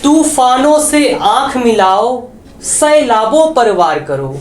तूफानों से आंख मिलाओ, सैलाबों पर वार करो।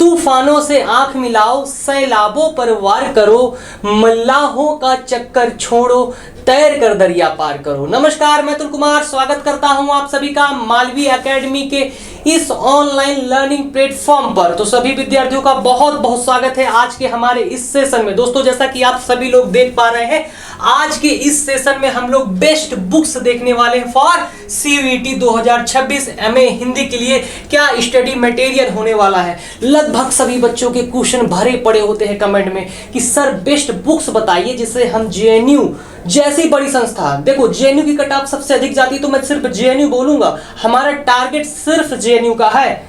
तूफानों से आंख मिलाओ, सैलाबों पर वार करो। मल्लाहों का चक्कर छोड़ो, तैर कर दरिया पार करो। नमस्कार, मैं अतुल कुमार स्वागत करता हूं आप सभी का मालवी एकेडमी के इस ऑनलाइन लर्निंग प्लेटफॉर्म पर। तो सभी विद्यार्थियों का बहुत बहुत स्वागत है आज के हमारे इस सेशन में। दोस्तों, जैसा कि आप सभी लोग देख पा रहे हैं, आज के इस सेशन में हम लोग बेस्ट बुक्स देखने वाले हैं फॉर सीयूईटी 2026 एमए हिंदी के लिए। क्या स्टडी मटेरियल होने वाला है। लगभग सभी बच्चों के क्वेश्चन भरे पड़े होते हैं कमेंट में कि सर बेस्ट बुक्स बताइए जिससे हम जेएनयू जैसी बड़ी संस्था, देखो जेएनयू की कट ऑफ सबसे अधिक जाती है तो मैं सिर्फ जेएनयू बोलूंगा, हमारा टारगेट सिर्फ जेएनयू का है।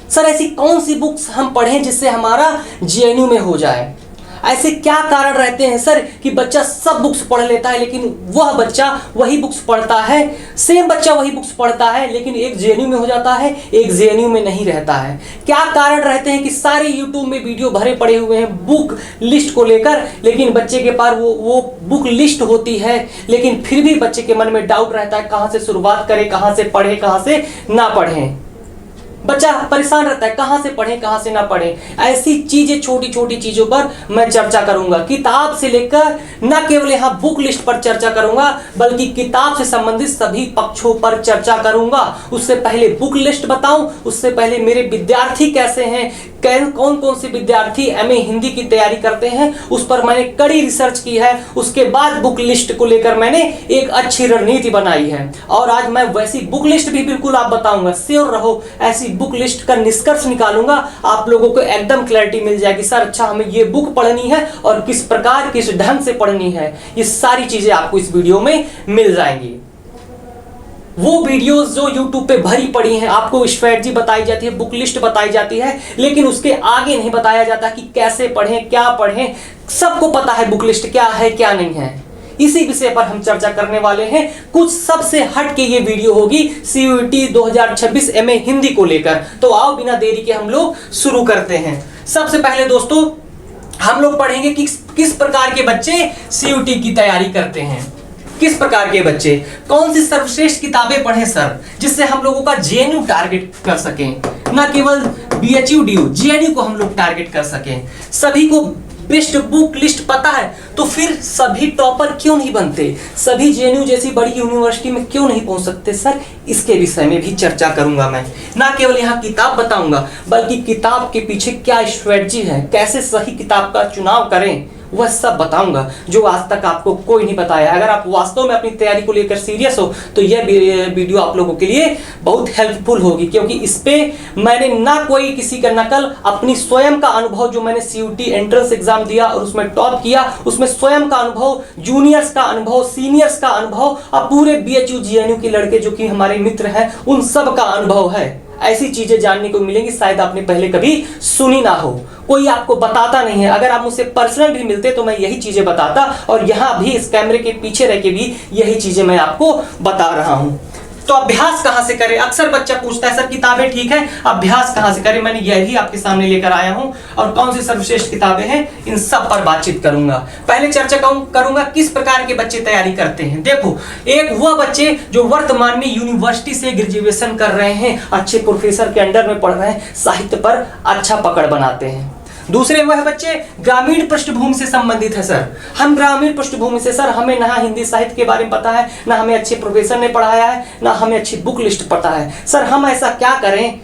सर ऐसी कौन सी बुक्स हम पढ़ें जिससे हमारा जेएनयू में हो जाए। ऐसे क्या कारण रहते हैं सर कि बच्चा सब बुक्स पढ़ लेता है लेकिन वह बच्चा वही बुक्स पढ़ता है, सेम बच्चा वही बुक्स पढ़ता है लेकिन एक जेएनयू में हो जाता है, एक जेएनयू में नहीं रहता है। क्या कारण रहते हैं कि सारे यूट्यूब में वीडियो भरे पड़े हुए हैं बुक लिस्ट को लेकर, लेकिन बच्चे के पास वो बुक लिस्ट होती है लेकिन फिर भी बच्चे के मन में डाउट रहता है कहाँ से शुरुआत करें, कहाँ से पढ़े, कहाँ से ना पढ़ें। बच्चा परेशान रहता है कहां से पढ़ें कहां से ना पढ़ें। ऐसी चीजें, छोटी छोटी चीजों पर मैं चर्चा करूंगा। किताब से लेकर न केवल यहां बुक लिस्ट पर चर्चा करूंगा बल्कि किताब से संबंधित सभी पक्षों पर चर्चा करूंगा। उससे पहले बुक लिस्ट बताऊं, उससे पहले मेरे विद्यार्थी कैसे हैं, कौन कौन से विद्यार्थी एमए हिंदी की तैयारी करते हैं, उस पर मैंने कड़ी रिसर्च की है। उसके बाद बुक लिस्ट को लेकर मैंने एक अच्छी रणनीति बनाई है और आज मैं वैसी बुक लिस्ट भी बिल्कुल आप बताऊंगा। श्योर रहो, ऐसी बुक लिस्ट का निष्कर्ष निकालूंगा, आप लोगों को एकदम क्लैरिटी मिल जाएगी। सर अच्छा हमें ये बुक पढ़नी है और किस प्रकार किस ढंग से पढ़नी है, ये सारी चीजें आपको इस वीडियो में मिल जाएंगी। वो वीडियोस जो YouTube पे भरी पड़ी हैं, आपको स्ट्रेटजी बताई जाती है, बुक लिस्ट बताई जाती है, लेकिन उसके आगे नहीं बताया जाता कि कैसे पढ़ें, क्या पढ़ें। सबको पता है बुक लिस्ट क्या है क्या नहीं है। इसी विषय पर हम चर्चा करने वाले हैं। कुछ सबसे हट के ये वीडियो होगी सीयूईटी 2026 एमए हिंदी को लेकर। तो आओ बिना देरी के हम लोग शुरू करते हैं। सबसे पहले दोस्तों हम लोग पढ़ेंगे कि किस प्रकार के बच्चे सीयूईटी की तैयारी करते हैं, किस प्रकार के बच्चे कौन सी सर्वश्रेष्ठ किताबें पढ़ें सर जिससे हम लोगों का जेएनयू टारगेट कर सकें, ना केवल बीएचयू डीयू, जेएनयू को हम लोग टारगेट कर सकें। सभी को बेस्ट बुक लिस्ट पता है तो फिर सभी टॉपर क्यों नहीं बनते, सभी जेएनयू जैसी बड़ी यूनिवर्सिटी में क्यों नहीं पहुंच सकते सर, इसके विषय में भी चर्चा करूंगा मैं। ना केवल यहाँ किताब बताऊंगा बल्कि किताब के पीछे क्या स्ट्रेटजी है, कैसे सही किताब का चुनाव करें, वह सब बताऊंगा जो आज तक आपको कोई नहीं बताया। अगर आप वास्तव में अपनी तैयारी को लेकर सीरियस हो तो यह वीडियो आप लोगों के लिए बहुत हेल्पफुल होगी, क्योंकि इस पे मैंने ना कोई किसी का नकल, अपनी स्वयं का अनुभव जो मैंने सीयूईटी एंट्रेंस एग्जाम दिया और उसमें टॉप किया, उसमें स्वयं का अनुभव, जूनियर्स का अनुभव, सीनियर्स का अनुभव और पूरे बीएचयू जेएनयू के लड़के जो कि हमारे मित्र हैं उन सब का अनुभव है। ऐसी चीजें जानने को मिलेंगी शायद आपने पहले कभी सुनी ना हो, कोई आपको बताता नहीं है। अगर आप मुझसे पर्सनल भी मिलते तो मैं यही चीजें बताता और यहां भी इस कैमरे के पीछे रह के भी यही चीजें मैं आपको बता रहा हूं। तो अभ्यास कहां से करें, अक्सर बच्चा पूछता है सर किताबें ठीक है, अभ्यास कहां से करें। मैंने यही आपके सामने लेकर आया हूं और कौन सी सर्वश्रेष्ठ किताबें हैं इन सब पर बातचीत करूंगा। पहले चर्चा करूंगा किस प्रकार के बच्चे तैयारी करते हैं। देखो, एक वह बच्चे जो वर्तमान में यूनिवर्सिटी से ग्रेजुएशन कर रहे हैं, अच्छे प्रोफेसर के अंडर में पढ़ रहे हैं, साहित्य पर अच्छा पकड़ बनाते हैं। दूसरे वह बच्चे ग्रामीण पृष्ठभूमि से संबंधित है। सर हम ग्रामीण पृष्ठभूमि से, सर हमें ना हिंदी साहित्य के बारे में पता है, ना हमें अच्छे प्रोफेसर ने पढ़ाया है, ना हमें अच्छी बुक लिस्ट पता है। सर हम ऐसा क्या करें,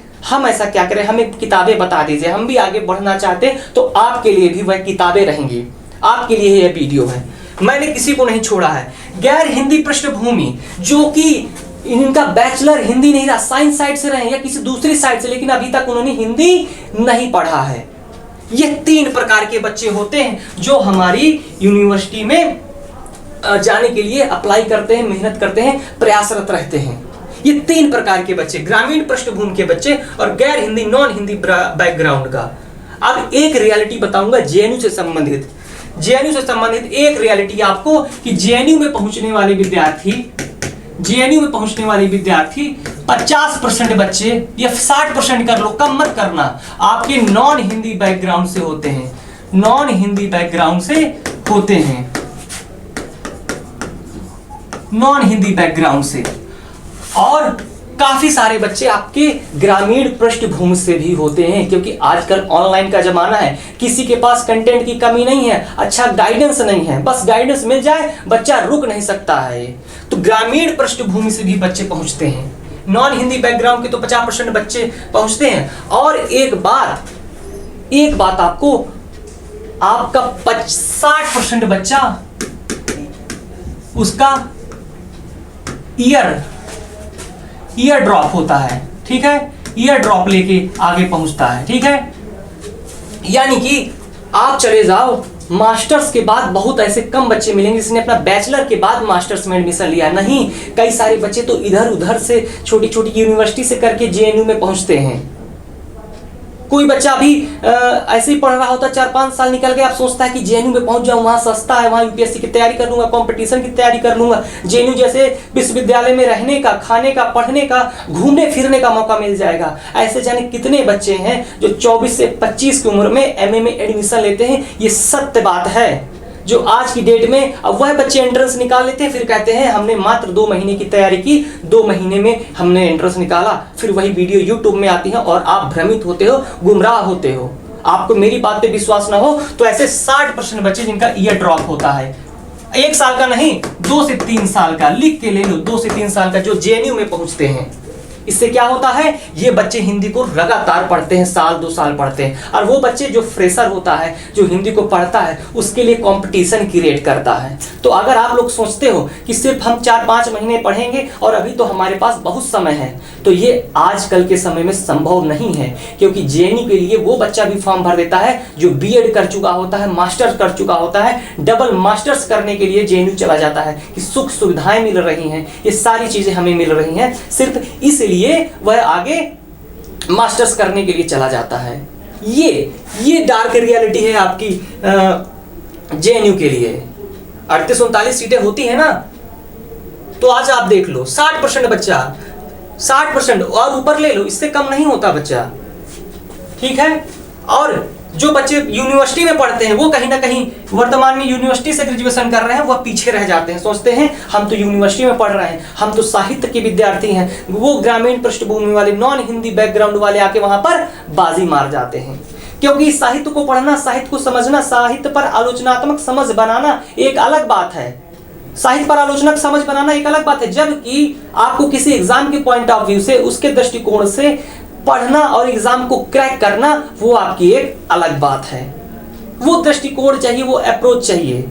हमें किताबें बता दीजिए, हम भी आगे बढ़ना चाहते तो आपके लिए भी वह किताबें रहेंगी, आपके लिए यह वीडियो है। मैंने किसी को नहीं छोड़ा है। गैर हिंदी पृष्ठभूमि जो कि इनका बैचलर हिंदी नहीं रहा, साइंस साइड से रहे या किसी दूसरी साइड से, लेकिन अभी तक उन्होंने हिंदी नहीं पढ़ा है, ये 3 प्रकार के बच्चे होते हैं जो हमारी यूनिवर्सिटी में जाने के लिए अप्लाई करते हैं, मेहनत करते हैं, प्रयासरत रहते हैं। ये 3 प्रकार के बच्चे, ग्रामीण पृष्ठभूमि के बच्चे और गैर हिंदी नॉन हिंदी बैकग्राउंड का। अब एक रियलिटी बताऊंगा जेएनयू से संबंधित, एक रियलिटी आपको कि जेएनयू में पहुंचने वाले विद्यार्थी 50% बच्चे या 60% कर लो, कम मत करना, आपके नॉन हिंदी बैकग्राउंड से होते हैं, नॉन हिंदी बैकग्राउंड से होते हैं, नॉन हिंदी बैकग्राउंड से। और काफी सारे बच्चे आपके ग्रामीण पृष्ठभूमि से भी होते हैं, क्योंकि आजकल ऑनलाइन का जमाना है, किसी के पास कंटेंट की कमी नहीं है, अच्छा गाइडेंस नहीं है, बस गाइडेंस मिल जाए बच्चा रुक नहीं सकता है। तो ग्रामीण पृष्ठभूमि से भी बच्चे पहुंचते हैं, नॉन हिंदी बैकग्राउंड के तो 50% बच्चे पहुंचते हैं। और एक बात आपको, आपका 60% बच्चा उसका ईयर ड्रॉप होता है, ठीक है, ईयर ड्रॉप लेके आगे पहुंचता है, ठीक है। यानी कि आप चले जाओ मास्टर्स के बाद बहुत ऐसे कम बच्चे मिलेंगे जिसने अपना बैचलर के बाद मास्टर्स में एडमिशन लिया, नहीं, कई सारे बच्चे तो इधर उधर से छोटी छोटी यूनिवर्सिटी से करके जेएनयू में पहुंचते हैं। कोई बच्चा अभी ऐसे ही पढ़ रहा होता, 4-5 साल निकल गए, आप सोचता है कि जेएनयू में पहुंच जाऊं, वहां सस्ता है, वहां यूपीएससी की तैयारी कर लूंगा, कंपटीशन की तैयारी कर लूंगा, जेएनयू जैसे विश्वविद्यालय में रहने का, खाने का, पढ़ने का, घूमने फिरने का मौका मिल जाएगा। ऐसे जाने कितने बच्चे हैं जो 24 से 25 की उम्र में एमए में एडमिशन लेते हैं। ये सत्य बात है जो आज की डेट में, अब वह बच्चे एंट्रेंस निकाल लेते हैं, फिर कहते हैं हमने मात्र 2 महीने की तैयारी की, 2 महीने में हमने एंट्रेंस निकाला, फिर वही वीडियो यूट्यूब में आती है और आप भ्रमित होते हो, गुमराह होते हो। आपको मेरी बात पे विश्वास ना हो तो ऐसे 60% बच्चे जिनका ईयर ड्रॉप होता है, 1 साल का नहीं, 2 से 3 साल का, लिख के ले लो, 2 से 3 साल का, जो जेएनयू में पहुंचते हैं। इससे क्या होता है, ये बच्चे हिंदी को लगातार पढ़ते हैं, 1-2 साल पढ़ते हैं। और वो बच्चे जो फ्रेशर होता है, जो हिंदी को पढ़ता है, उसके लिए कंपटीशन क्रिएट करता है। तो अगर आप लोग सोचते हो कि सिर्फ हम 4-5 महीने पढ़ेंगे और अभी तो हमारे पास बहुत समय है, तो ये आजकल के समय में संभव नहीं है, क्योंकि जेएनयू के लिए वो बच्चा भी फॉर्म भर देता है जो बीएड कर चुका होता है, मास्टर्स कर चुका होता है, डबल मास्टर्स करने के लिए जेएनयू चला जाता है कि सुख सुविधाएं मिल रही हैं, ये सारी चीजें हमें मिल रही हैं, सिर्फ इसलिए वह आगे मास्टर्स करने के लिए चला जाता है। ये डार्क रियलिटी है आपकी जेएनयू के लिए। 38-39 सीटें होती है ना, तो आज आप देख लो 60% बच्चा, 60% और ऊपर ले लो, इससे कम नहीं होता बच्चा, ठीक है। और जो बच्चे यूनिवर्सिटी में पढ़ते हैं वो कहीं ना कहीं वर्तमान में यूनिवर्सिटी से ग्रेजुएशन कर रहे हैं, वह पीछे रह जाते हैं, सोचते हैं हम तो यूनिवर्सिटी में पढ़ रहे हैं, हम तो साहित्य के विद्यार्थी हैं। वो ग्रामीण पृष्ठभूमि वाले, नॉन हिंदी बैकग्राउंड वाले आके वहां पर बाजी मार जाते हैं, क्योंकि साहित्य को पढ़ना, साहित्य को समझना, साहित्य पर आलोचनात्मक समझ बनाना एक अलग बात है, साहित्य पर आलोचनात्मक समझ बनाना एक अलग बात है, जबकि आपको किसी एग्जाम के पॉइंट ऑफ व्यू से, उसके दृष्टिकोण से पढ़ना और एग्जाम को क्रैक करना, वो आपकी एक अलग बात है। वो दृष्टिकोण चाहिए, वो अप्रोच चाहिए।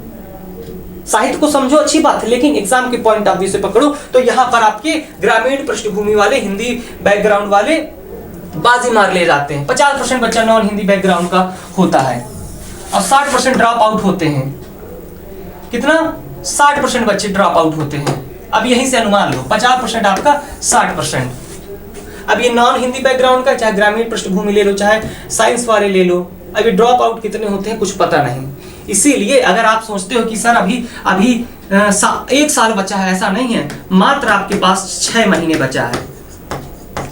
साहित्य को समझो अच्छी बात है, लेकिन एग्जाम के पॉइंट ऑफ व्यू से पकड़ो, तो यहां पर आपके ग्रामीण पृष्ठभूमि वाले, हिंदी बैकग्राउंड वाले बाजी मार ले जाते हैं। 50% बच्चा नॉन हिंदी बैकग्राउंड का होता है और 60% ड्रॉप आउट होते हैं। कितना? 60% बच्चे ड्रॉप आउट होते हैं। अब यहीं से अनुमान लो, 50% आपका, 60%। अब ये नॉन हिंदी बैकग्राउंड का, चाहे ग्रामीण पृष्ठभूमि ले लो, चाहे साइंस वाले ले लो, अभी ड्रॉप आउट कितने होते हैं कुछ पता नहीं। इसीलिए अगर आप सोचते हो कि सर अभी 1 साल बचा है, ऐसा नहीं है, मात्र आपके पास 6 महीने बचा है,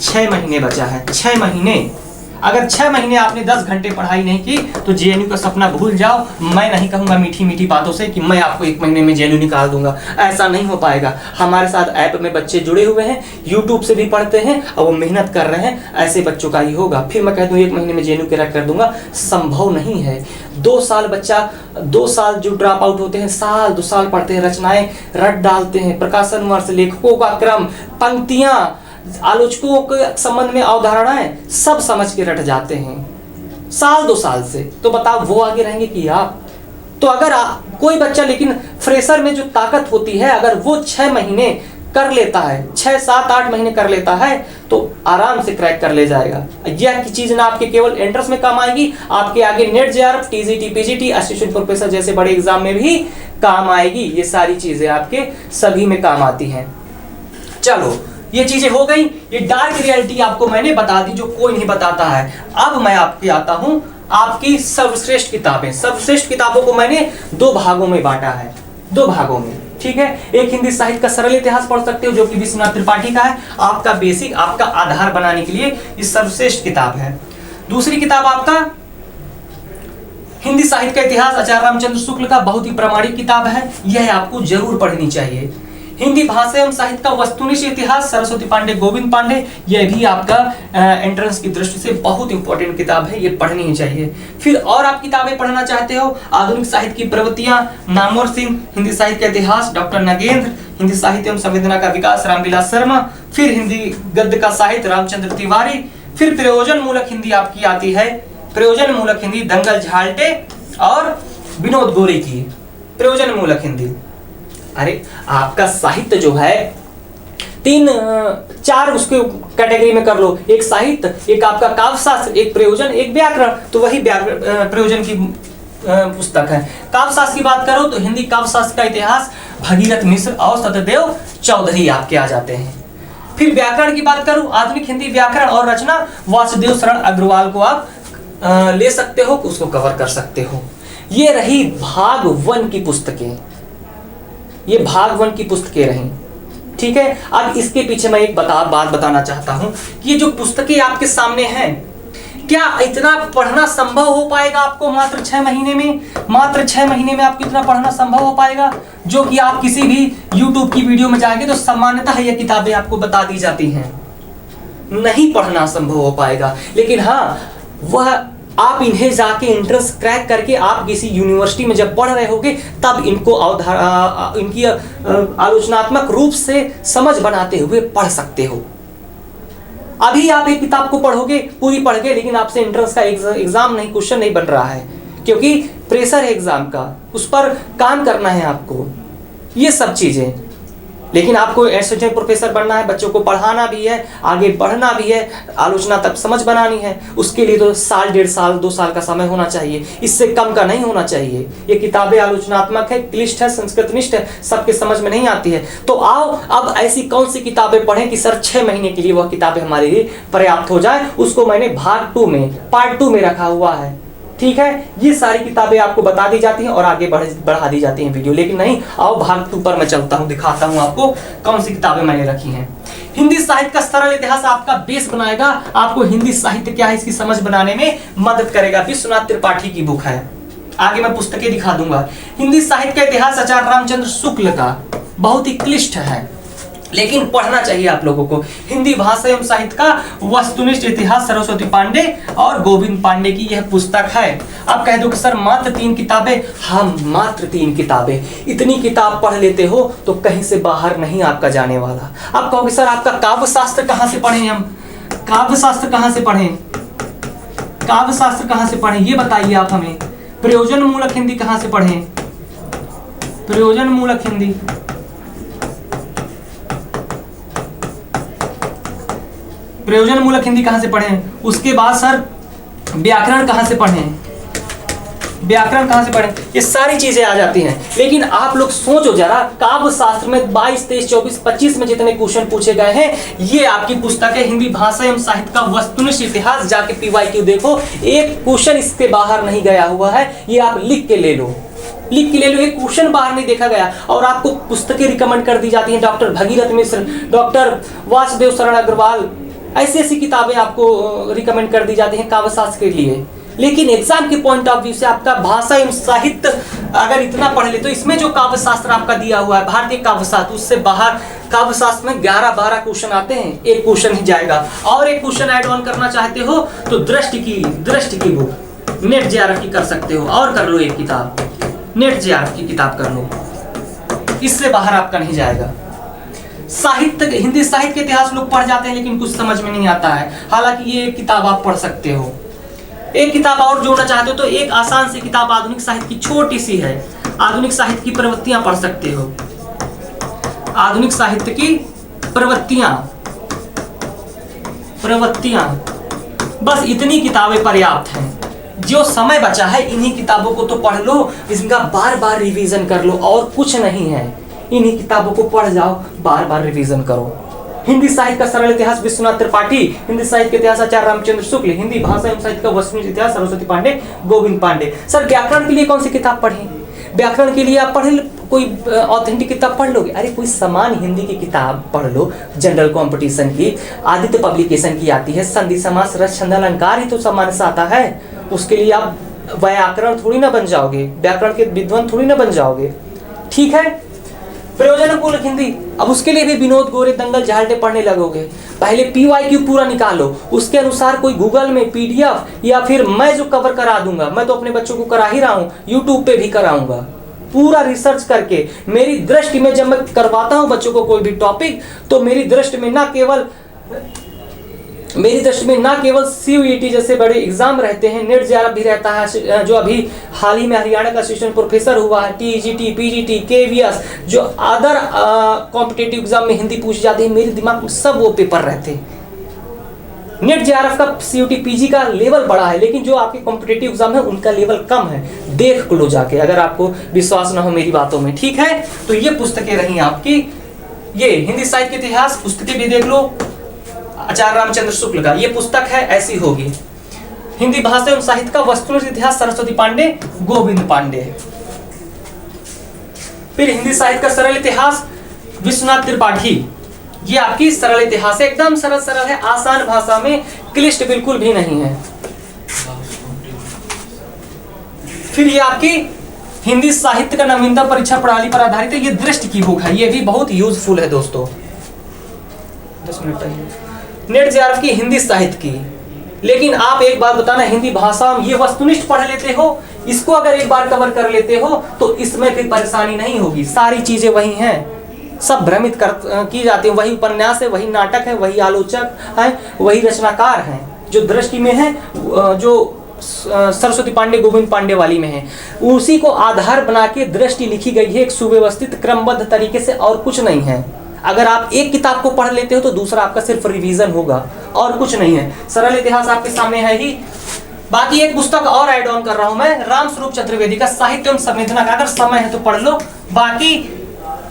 6 महीने बचा है, 6 महीने। अगर 6 महीने आपने 10 घंटे पढ़ाई नहीं की तो जेएनयू का सपना भूल जाओ। मैं नहीं कहूंगा मीठी मीठी बातों से कि मैं आपको 1 महीने में जेएनयू निकाल दूंगा, ऐसा नहीं हो पाएगा। हमारे साथ ऐप में बच्चे जुड़े हुए हैं, यूट्यूब से भी पढ़ते हैं और वो मेहनत कर रहे हैं, ऐसे बच्चों का ही होगा। फिर मैं कह दूं 1 महीने में जेएनयू क्रैक कर दूंगा, संभव नहीं है। 2 साल बच्चा, 2 साल जो ड्रॉप आउट होते हैं, 2 साल पढ़ते हैं, रचनाएं रट डालते हैं, प्रकाशन वर्ष, लेखकों का क्रम, पंक्तियां, आलोचकों के संबंध में अवधारणाएं सब समझ के रट जाते हैं 2 साल से। तो बताओ वो आगे रहेंगे कि आप? तो अगर कोई बच्चा, लेकिन फ्रेशर में जो ताकत होती है, अगर वो 6 महीने कर लेता है, 6, 7, 8 महीने कर लेता है, तो आराम से क्रैक कर ले जाएगा। यह चीज ना आपके केवल एंट्रेंस में काम आएगी, आपके आगे net, JRF, TGT, PGT, assistant professor जैसे बड़े एग्जाम में भी काम आएगी। ये सारी चीजें आपके सभी में काम आती हैं। चलो, ये चीजें हो गई, ये डार्क रियलिटी आपको मैंने बता दी जो कोई नहीं बताता है। अब मैं आपके आता हूं आपकी सर्वश्रेष्ठ किताबें। सर्वश्रेष्ठ किताबों को मैंने 2 भागों में बांटा है, 2 भागों में, ठीक है। एक हिंदी साहित्य का सरल इतिहास पढ़ सकते हो जो कि विश्वनाथ त्रिपाठी का है, आपका बेसिक, आपका आधार बनाने के लिए ये सर्वश्रेष्ठ किताब है। दूसरी किताब आपका हिंदी साहित्य का इतिहास, आचार्य रामचंद्र शुक्ल का, बहुत ही प्रामाणिक किताब है, यह आपको जरूर पढ़नी चाहिए। हिंदी भाषा एवं साहित्य का वस्तुनिष्ठ इतिहास, सरस्वती पांडे, गोविंद पांडे। यह भी आपका एंट्रेंस की दृष्टि से बहुत इंपॉर्टेंट किताब है, ये पढ़नी ही चाहिए। फिर और आप किताबें पढ़ना चाहते हो, आधुनिक साहित्य की प्रवृत्तियां, नामवर सिंह, हिंदी साहित्य का इतिहास, डॉक्टर नगेंद्र, हिंदी साहित्य एवं संवेदना का विकास, रामविलास शर्मा, फिर हिंदी गद्य का साहित्य, रामचंद्र तिवारी, फिर प्रयोजन मूलक हिंदी आपकी आती है, प्रयोजन मूलक हिंदी दंगल झाल्टे और विनोद गोरे की प्रयोजन मूलक हिंदी। अरे आपका साहित्य जो है तीन चार उसके कैटेगरी में कर लो, एक साहित्य, एक आपका काव्य शास्त्र, एक प्रयोजन, एक व्याकरण। तो वही प्रयोजन की पुस्तक है। काव्य शास्त्र की बात करो तो हिंदी काव्य शास्त्र का इतिहास भगीरथ मिश्र और सत्यदेव चौधरी आपके आ जाते हैं। फिर व्याकरण की बात करूं, आधुनिक हिंदी व्याकरण और रचना, वासुदेव शरण अग्रवाल को आप ले सकते हो, उसको कवर कर सकते हो। ये रही भाग 1 की पुस्तकें, ये भाग 1 की पुस्तकें रही। ठीक है, अब इसके पीछे मैं एक बात बताना चाहता हूं कि ये जो पुस्तकें आपके सामने हैं, क्या इतना पढ़ना संभव हो पाएगा आपको मात्र 6 महीने में? मात्र 6 महीने में आपको इतना पढ़ना संभव हो पाएगा? जो कि आप किसी भी YouTube की वीडियो में जाएंगे तो सामान्यतः ये किताबें आपको बता दी जाती हैं, नहीं पढ़ना संभव हो पाएगा। लेकिन हाँ, वह आप इन्हें जाके एंट्रेंस क्रैक करके आप किसी यूनिवर्सिटी में जब पढ़ रहे होगे तब इनको इनकी आलोचनात्मक रूप से समझ बनाते हुए पढ़ सकते हो। अभी आप एक किताब को पढ़ोगे, पूरी पढ़ गए, लेकिन आपसे एंट्रेंस का एग्जाम नहीं, क्वेश्चन नहीं बन रहा है, क्योंकि प्रेशर है एग्जाम का, उस पर काम करना है आपको, ये सब चीजें। लेकिन आपको एसोसिएट प्रोफेसर बनना है, बच्चों को पढ़ाना भी है, आगे बढ़ना भी है, आलोचना तक समझ बनानी है, उसके लिए तो साल, 1.5 साल, 2 साल का समय होना चाहिए, इससे कम का नहीं होना चाहिए। ये किताबें आलोचनात्मक है, क्लिष्ट है, संस्कृतनिष्ठ है, सबके समझ में नहीं आती है। तो आओ अब ऐसी कौन सी किताबें पढ़ें कि सर 6 महीने के लिए वह किताबें हमारे लिए पर्याप्त हो जाए। उसको मैंने भाग 2 में, पार्ट 2 में रखा हुआ है। ठीक है, ये सारी किताबें आपको बता दी जाती हैं और आगे बढ़ा दी जाती हैं वीडियो। लेकिन नहीं, आओ भाग 2 पर मैं चलता हूं, दिखाता हूं आपको कौन सी किताबें मैंने रखी हैं। हिंदी साहित्य का सरल इतिहास आपका बेस बनाएगा, आपको हिंदी साहित्य क्या है इसकी समझ बनाने में मदद करेगा। विश्वनाथ त्रिपाठी की बुक है, आगे मैं पुस्तकें दिखा दूंगा। हिंदी साहित्य का इतिहास आचार्य रामचंद्र शुक्ल का, बहुत ही क्लिष्ट है, लेकिन पढ़ना चाहिए आप लोगों को। हिंदी भाषा एवं साहित्य का वस्तुनिष्ठ इतिहास, सरस्वती पांडे और गोविंद पांडे की यह पुस्तक है। आप कह दो कि सर मात्र 3 किताबें, हम मात्र 3 किताबें, इतनी किताब पढ़ लेते हो तो कहीं से बाहर नहीं आपका जाने वाला। आप कहोगे सर आपका काव्य शास्त्र कहाँ से पढ़ें हम, काव्य शास्त्र कहाँ से पढ़ें, काव्य शास्त्र कहाँ से पढ़ें, ये बताइए आप हमें। प्रयोजन मूलक हिंदी कहाँ से पढ़ें, प्रयोजन मूलक हिंदी, प्रयोजन मूलक हिंदी कहां से पढ़ें। उसके बाद सर व्याकरण कहां से पढ़ें, व्याकरण कहां से पढ़ें, ये सारी चीजें आ जाती हैं। लेकिन आप लोग सोचो जरा, काव्य शास्त्र में 22, 23, 24, 25 में जितने क्वेश्चन पूछे गए हैं, ये आपकी पुस्तक है हिंदी भाषा एवं साहित्य का वस्तुनिष्ठ इतिहास। जाके PYQ देखो, एक क्वेश्चन इसके बाहर नहीं गया हुआ है, ये आप लिख के ले लो, लिख के ले लो, एक क्वेश्चन बाहर नहीं देखा गया। और आपको पुस्तकें रिकमेंड कर दी जाती हैं, डॉक्टर भगीरथ मिश्र, डॉक्टर वासुदेव शरण अग्रवाल, ऐसी ऐसी किताबें आपको रिकमेंड कर दी जाती हैं काव्य शास्त्र के लिए। लेकिन एग्जाम के पॉइंट ऑफ व्यू से आपका भाषा एवं साहित्य अगर इतना पढ़ ले तो इसमें जो काव्य शास्त्र आपका दिया हुआ है भारतीय काव्य शास्त्र, उससे बाहर काव्य शास्त्र में 11-12 क्वेश्चन आते हैं, एक क्वेश्चन ही जाएगा। और एक क्वेश्चन ऐड ऑन करना चाहते हो तो दृष्टि की बुक नेट JRF की कर सकते हो, और कर लो एक किताब, नेट JRF की किताब कर लो, इससे बाहर आपका नहीं जाएगा। साहित्य, हिंदी साहित्य के इतिहास लोग पढ़ जाते हैं लेकिन कुछ समझ में नहीं आता है, हालांकि ये एक किताब आप पढ़ सकते हो। एक किताब और जोड़ना चाहते हो तो एक आसान सी किताब आधुनिक साहित्य की छोटी सी है, आधुनिक साहित्य की प्रवृत्तियां पढ़ सकते हो, आधुनिक साहित्य की प्रवृत्तियां, बस इतनी किताबें पर्याप्त हैं। जो समय बचा है इन्हीं किताबों को तो पढ़ लो, इनका बार बार रिवीजन कर लो, और कुछ नहीं है, इन्हीं किताबों को पढ़ जाओ, बार बार रिवीजन करो। हिंदी साहित्य का सरल इतिहास विश्वनाथ त्रिपाठी, हिंदी साहित्य के इतिहास आचार्य रामचंद्र शुक्ल, हिंदी भाषा एवं साहित्य का वस्तुनिष्ठ इतिहास सरस्वती पांडे, गोविंद पांडे। सर व्याकरण के लिए कौन सी किताब पढ़ें, व्याकरण के लिए आप पढ़ कोई ऑथेंटिक किताब पढ़ लोगे, अरे कोई समान हिंदी की किताब पढ़ लो, जनरल कंपटीशन की, आदित्य पब्लिकेशन की आती है, संधि समास रस छंद अलंकार ही तो सामान्य से आता है। उसके लिए आप व्याकरण थोड़ी ना बन जाओगे, व्याकरण के विद्वान थोड़ी ना बन जाओगे। ठीक है, प्रयोजनपूर्ण हिंदी, अब उसके लिए भी विनोद गोरे दंगल झालटे पढ़ने लगोगे। पहले PYQ पूरा निकालो, उसके अनुसार कोई गूगल में PDF या फिर मैं जो कवर करा दूंगा, मैं तो अपने बच्चों को करा ही रहा हूँ, यूट्यूब पे भी कराऊंगा पूरा रिसर्च करके। मेरी दृष्टि में जब मैं करवाता हूँ बच्चों को कोई भी टॉपिक, तो मेरी दृष्टि में ना केवल CUET जैसे बड़े एग्जाम रहते हैं, नेट JRF भी रहता है, जो अभी हाल ही में हरियाणा का असिस्टेंट प्रोफेसर हुआ है, TGT, PGT, KVS, जो अदर कॉम्पिटेटिव एग्जाम में हिंदी पूछी जाती है, मेरे दिमाग में सब वो पेपर रहते हैं। नेट JRF का CUT PG का लेवल बड़ा है, लेकिन जो आपके कॉम्पिटेटिव एग्जाम है उनका लेवल कम है। देख लो जाके, अगर आपको विश्वास ना हो मेरी बातों में, ठीक है। तो ये पुस्तकें रही आपकी, ये हिंदी साहित्य के इतिहास पुस्तकें भी देख लो, आचार्य रामचंद्र शुक्ल का ये पुस्तक है, ऐसी होगी। हिंदी भाषा एवं साहित्य का वस्तुनिष्ठ इतिहास सरस्वती पांडे, गोविंद पांडे। फिर हिंदी साहित्य का सरल इतिहास विश्वनाथ त्रिपाठी, ये आपकी सरल इतिहास है, एकदम सरल सरल है, आसान भाषा में, क्लिष्ट बिल्कुल भी नहीं है। फिर ये आपकी हिंदी साहित्य का नवीनतम परीक्षा प्रणाली पर आधारित है, ये दृष्टि की बुक है, ये भी बहुत यूजफुल है दोस्तों। 10 मिनट पहले नेट JRF की हिंदी साहित्य की। लेकिन आप एक बात बताना, हिंदी भाषा में ये वस्तुनिष्ठ पढ़ लेते हो, इसको अगर एक बार कवर कर लेते हो तो इसमें फिर परेशानी नहीं होगी, सारी चीजें वही हैं, सब भ्रमित की जाती है, वही उपन्यास है, वही नाटक है, वही आलोचक है, वही रचनाकार हैं, जो दृष्टि में है, जो सरस्वती पांडे गोविंद पांडे वाली में है, उसी को आधार बना के दृष्टि लिखी गई है, एक सुव्यवस्थित क्रमबद्ध तरीके से, और कुछ नहीं है। अगर आप एक किताब को पढ़ लेते हो तो दूसरा आपका सिर्फ रिवीजन होगा, और कुछ नहीं है। सरल इतिहास आपके सामने है ही। बाकी एक पुस्तक और ऐड ऑन कर रहा हूं मैं, रामस्वरूप चतुर्वेदी का साहित्य एवं संवेदना का, अगर समय है तो पढ़ लो।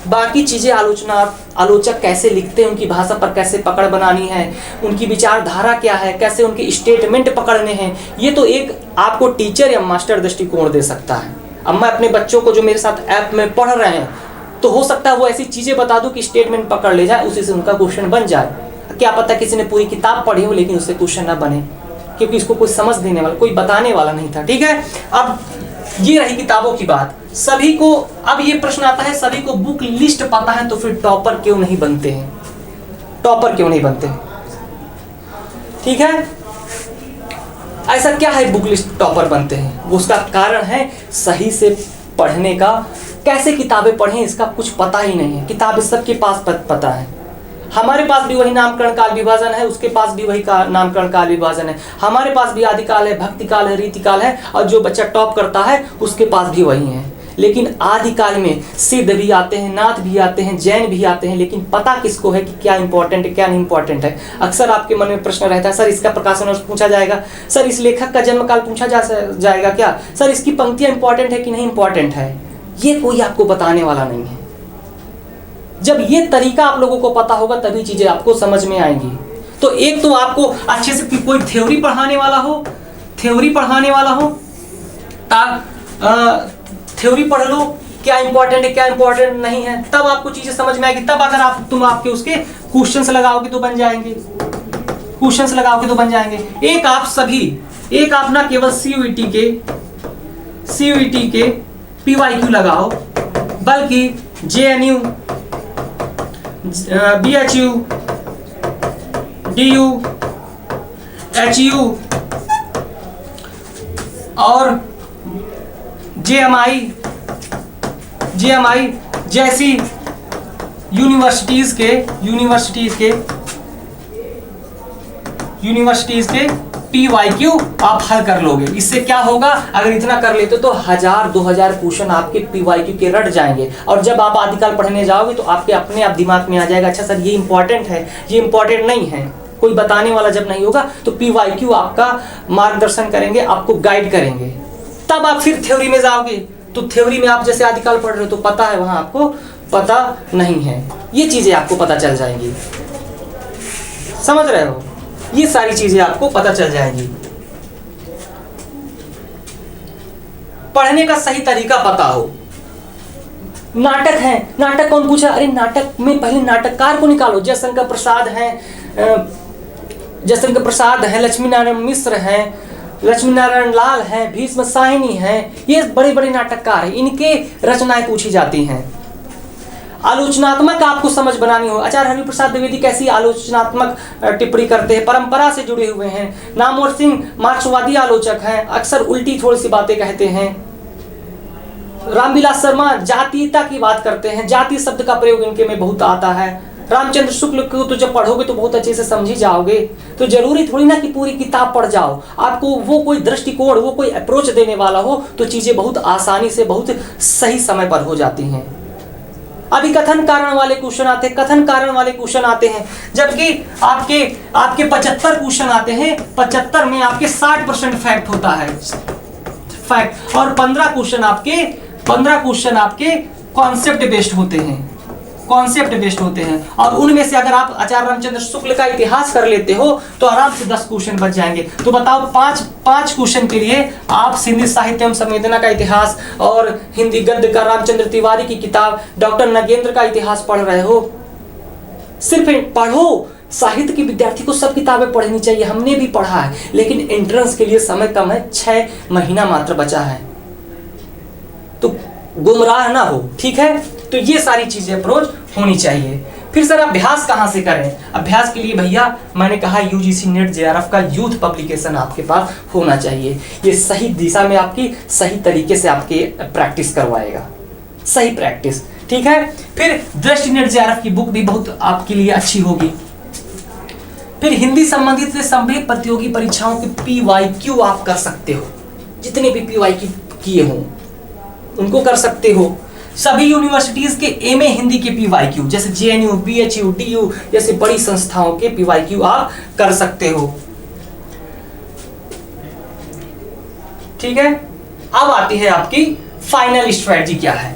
बाकी चीजें आलोचक कैसे लिखते हैं, उनकी भाषा पर कैसे पकड़ बनानी है, उनकी विचारधारा क्या है, कैसे उनके स्टेटमेंट पकड़ने हैं, ये तो एक आपको टीचर या मास्टर दृष्टिकोण दे सकता है। अब मैं अपने बच्चों को जो मेरे साथ ऐप में पढ़ रहे हैं, तो हो सकता है वो ऐसी चीजें बता दूं कि स्टेटमेंट पकड़ ले जाए, उसी से उनका क्वेश्चन बन जाए। क्या पता किसी ने पूरी किताब पढ़ी हो लेकिन उससे क्वेश्चन ना बने, क्योंकि इसको कोई समझ देने वाला, कोई बताने वाला नहीं था, ठीक है। अब ये रही किताबों की बात। सभी को अब ये प्रश्न आता है, सभी को बुक लिस्ट पता है तो फिर टॉपर क्यों नहीं बनते हैं? टॉपर क्यों नहीं बनते? ठीक है, ऐसा क्या है बुक लिस्ट टॉपर बनते हैं? उसका कारण है सही से पढ़ने का। कैसे किताबें पढ़ें इसका कुछ पता ही नहीं है। किताबें सबके पास पता है, हमारे पास भी वही नामकरण काल विभाजन है, उसके पास भी वही नामकरण काल विभाजन है, हमारे पास भी आदिकाल है, भक्तिकाल है, रीतिकाल है, और जो बच्चा टॉप करता है उसके पास भी वही है। लेकिन आदिकाल में सिद्ध भी आते हैं, नाथ भी आते हैं, जैन भी आते हैं, लेकिन पता किसको है कि क्या इंपॉर्टेंट है क्या नहीं इंपॉर्टेंट है। अक्सर आपके मन में प्रश्न रहता है, सर इसका प्रकाशन पूछा जाएगा, सर इस लेखक का जन्म काल पूछा जाएगा क्या, सर इसकी पंक्तियां इंपॉर्टेंट है कि नहीं इंपॉर्टेंट है। ये कोई आपको बताने वाला नहीं है। जब ये तरीका आप लोगों को पता होगा तभी चीजें आपको समझ में आएंगी। तो एक तो आपको अच्छे से कोई थ्योरी पढ़ाने वाला हो, थ्योरी पढ़ लो, क्या इंपॉर्टेंट है क्या इंपॉर्टेंट नहीं है, तब आपको चीजें समझ में आएगी। तब अगर तुम आपके उसके क्वेश्चंस लगाओगे तो बन जाएंगे, एक आप ना केवल CUET के PYQ लगाओ, बल्कि JNU, BHU, DU, HU और JMI जैसी यूनिवर्सिटीज के PYQ आप हल कर लोगे। इससे क्या होगा, अगर इतना कर लेते तो 1000-2000 क्वेश्चन आपके PYQ के रट जाएंगे, और जब आप आदिकाल पढ़ने जाओगे तो आपके अपने आप दिमाग में आ जाएगा, अच्छा सर ये इंपॉर्टेंट है, ये इंपॉर्टेंट नहीं है। कोई बताने वाला जब नहीं होगा तो PYQ आपका मार्गदर्शन करेंगे, आपको गाइड करेंगे। तब आप फिर थ्योरी में जाओगे, तो थ्योरी में आप जैसे आदिकाल पढ़ रहे हो तो पता है, वहां आपको पता नहीं है। ये चीजें आपको पता चल जाएंगी, समझ रहे हो, ये सारी चीजें आपको पता चल जाएंगी। पढ़ने का सही तरीका पता हो। नाटक है, नाटक कौन पूछा, अरे नाटक में पहले नाटककार को निकालो। जयशंकर प्रसाद है, लक्ष्मी नारायण मिश्र है, लक्ष्मी नारायण लाल है, भीष्म साहिनी है, ये बड़े बड़े नाटककार हैं, इनके रचनाएं पूछी जाती हैं। आलोचनात्मक आपको समझ बनानी हो। आचार्य हरिप्रसाद द्विवेदी कैसी आलोचनात्मक टिप्पणी करते हैं, परंपरा से जुड़े हुए हैं। नामवर सिंह मार्क्सवादी आलोचक हैं, अक्सर उल्टी थोड़ी सी बातें कहते हैं। रामविलास शर्मा जातीयता की बात करते हैं, जाति शब्द का प्रयोग इनके में बहुत आता है। रामचंद्र शुक्ल को तो जब पढ़ोगे तो बहुत अच्छे से समझ ही जाओगे। तो जरूरी थोड़ी ना कि पूरी किताब पढ़ जाओ, आपको वो कोई दृष्टिकोण, वो कोई अप्रोच देने वाला हो तो चीजें बहुत आसानी से, बहुत सही समय पर हो जाती हैं। अभी कथन कारण वाले क्वेश्चन आते हैं, कथन कारण वाले क्वेश्चन आते हैं, जबकि आपके 75 क्वेश्चन आते हैं, 75 में आपके 60% फैक्ट होता है, फैक्ट, और 15 क्वेश्चन आपके कॉन्सेप्ट बेस्ड होते हैं, कॉन्सेप्ट बेस्ड होते हैं। और उनमें से अगर आप आचार्य रामचंद्र शुक्ल का इतिहास कर लेते हो तो आराम से 10 क्वेश्चन बच जाएंगे। तो बताओ, पांच क्वेश्चन के लिए आप सिंधी साहित्य एवं संवेदना का इतिहास और हिंदी गद्य का रामचंद्र तिवारी की किताब, डॉक्टर नगेंद्र का इतिहास पढ़ रहे हो। सिर्फ पढ़ो, साहित्य के विद्यार्थी को सब किताबें पढ़नी चाहिए, हमने भी पढ़ा है, लेकिन एंट्रेंस के लिए समय कम है, 6 महीना मात्र बचा है, तो गुमराह ना हो, ठीक है। तो ये सारी चीजें अप्रोच होनी चाहिए। फिर सर अभ्यास कहाँ से करें? अभ्यास के लिए भैया मैंने कहा यूजीसी नेट जेआरएफ का यूथ पब्लिकेशन आपके पास होना चाहिए। ये सही दिशा में आपकी सही तरीके से आपके प्रैक्टिस करवाएगा, सही प्रैक्टिस, ठीक है। फिर दृष्टि नेट जेआरएफ की बुक भी बहुत आपके लिए अच्छी होगी। फिर हिंदी संबंधित से सभी प्रतियोगी परीक्षाओं के PYQ आप कर सकते हो, जितने भी PYQ किए हों उनको कर सकते हो। सभी यूनिवर्सिटीज के MA हिंदी के PYQ, जैसे JNU, BHU, DU जैसे बड़ी संस्थाओं के PYQ आप कर सकते हो, ठीक है। अब आती है आपकी फाइनल स्ट्रेटजी क्या है।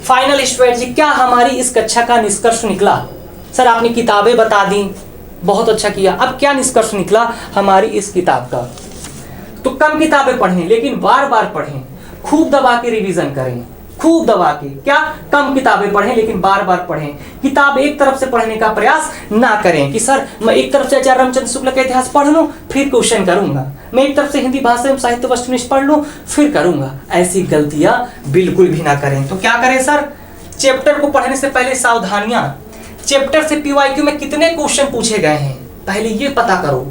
फाइनल स्ट्रेटजी क्या हमारी इस कक्षा का निष्कर्ष निकला? सर आपने किताबें बता दी, बहुत अच्छा किया। अब क्या निष्कर्ष निकला हमारी इस किताब का? तो कम किताबें पढ़ें लेकिन बार बार पढ़ें, खूब दबा के रिवीजन करें, खूब दबा के, क्या, कम किताबें पढ़ें लेकिन बार बार पढ़ें। किताब एक तरफ से पढ़ने का प्रयास ना करें कि सर मैं एक तरफ से आचार्य रामचंद्र शुक्ल का इतिहास पढ़ लूं फिर क्वेश्चन करूंगा, मैं एक तरफ से हिंदी भाषा एवं साहित्य वस्तुनिष्ठ पढ़ लूं फिर करूंगा। ऐसी गलतियां बिल्कुल भी ना करें। तो क्या करें सर? चैप्टर को पढ़ने से पहले सावधानियां, चैप्टर से PYQ में कितने क्वेश्चन पूछे गए हैं पहले ये पता करो।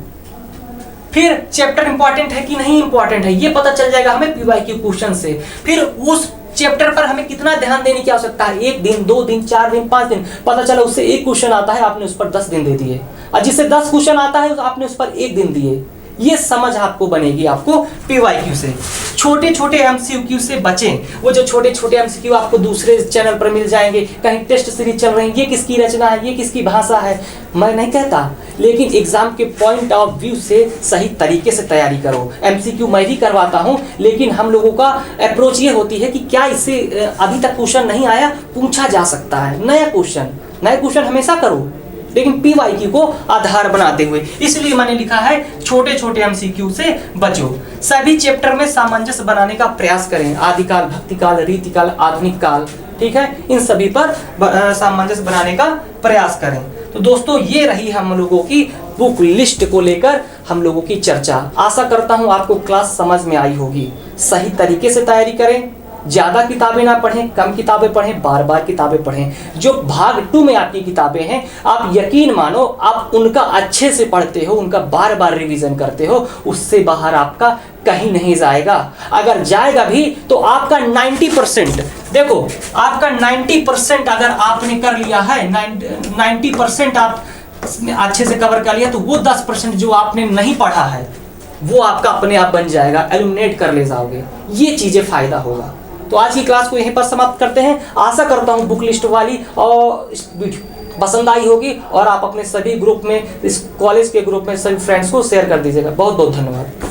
फिर चैप्टर इंपॉर्टेंट है कि नहीं इंपॉर्टेंट है ये पता चल जाएगा हमें PYQ क्वेश्चन से। फिर उस चैप्टर पर हमें कितना ध्यान देने की आवश्यकता है, 1 दिन, 2 दिन, 4 दिन, 5 दिन, पता चला उससे 1 क्वेश्चन आता है आपने उस पर 10 दिन दे दिए, और जिससे 10 क्वेश्चन आता है आपने उस पर 1 दिन दिए। ये समझ आपको बनेगी आपको PYQ से। छोटे छोटे MCQ से बचें। वो जो छोटे छोटे MCQ आपको दूसरे चैनल पर मिल जाएंगे, कहीं टेस्ट सीरीज चल रही है, ये किसकी रचना है, ये किसकी भाषा है, मैं नहीं कहता, लेकिन एग्जाम के पॉइंट ऑफ व्यू से सही तरीके से तैयारी करो। MCQ मैं भी करवाता हूँ, लेकिन हम लोगों का अप्रोच ये होती है कि क्या इससे अभी तक क्वेश्चन नहीं आया, पूछा जा सकता है, नया क्वेश्चन हमेशा करो, लेकिन PYQ को आधार बनाते हुए। इसलिए मैंने लिखा है छोटे छोटे MCQ से बचो। सभी चैप्टर में सामंजस्य बनाने का प्रयास करें, आदिकाल, भक्तिकाल, रीतिकाल, आधुनिक काल, ठीक है, इन सभी पर सामंजस्य बनाने का प्रयास करें। तो दोस्तों ये रही हम लोगों की बुक लिस्ट को लेकर हम लोगों की चर्चा। आशा करता हूँ आपको क्लास समझ में आई होगी। सही तरीके से तैयारी करें, ज़्यादा किताबें ना पढ़ें, कम किताबें पढ़ें, बार बार किताबें पढ़ें। जो भाग 2 में आपकी किताबें हैं, आप यकीन मानो आप उनका अच्छे से पढ़ते हो, उनका बार बार रिवीजन करते हो, उससे बाहर आपका कहीं नहीं जाएगा। अगर जाएगा भी तो आपका 90%, देखो आपका 90% अगर आपने कर लिया है, 90% आप अच्छे से कवर कर लिया, तो वो 10% जो आपने नहीं पढ़ा है वो आपका अपने आप बन जाएगा, एलिमिनेट कर ले जाओगे। ये चीज़ें फायदा होगा। तो आज की क्लास को यहीं पर समाप्त करते हैं। आशा करता हूँ बुक लिस्ट वाली और पसंद आई होगी, और आप अपने सभी ग्रुप में, इस कॉलेज के ग्रुप में सभी फ्रेंड्स को शेयर कर दीजिएगा। बहुत बहुत धन्यवाद।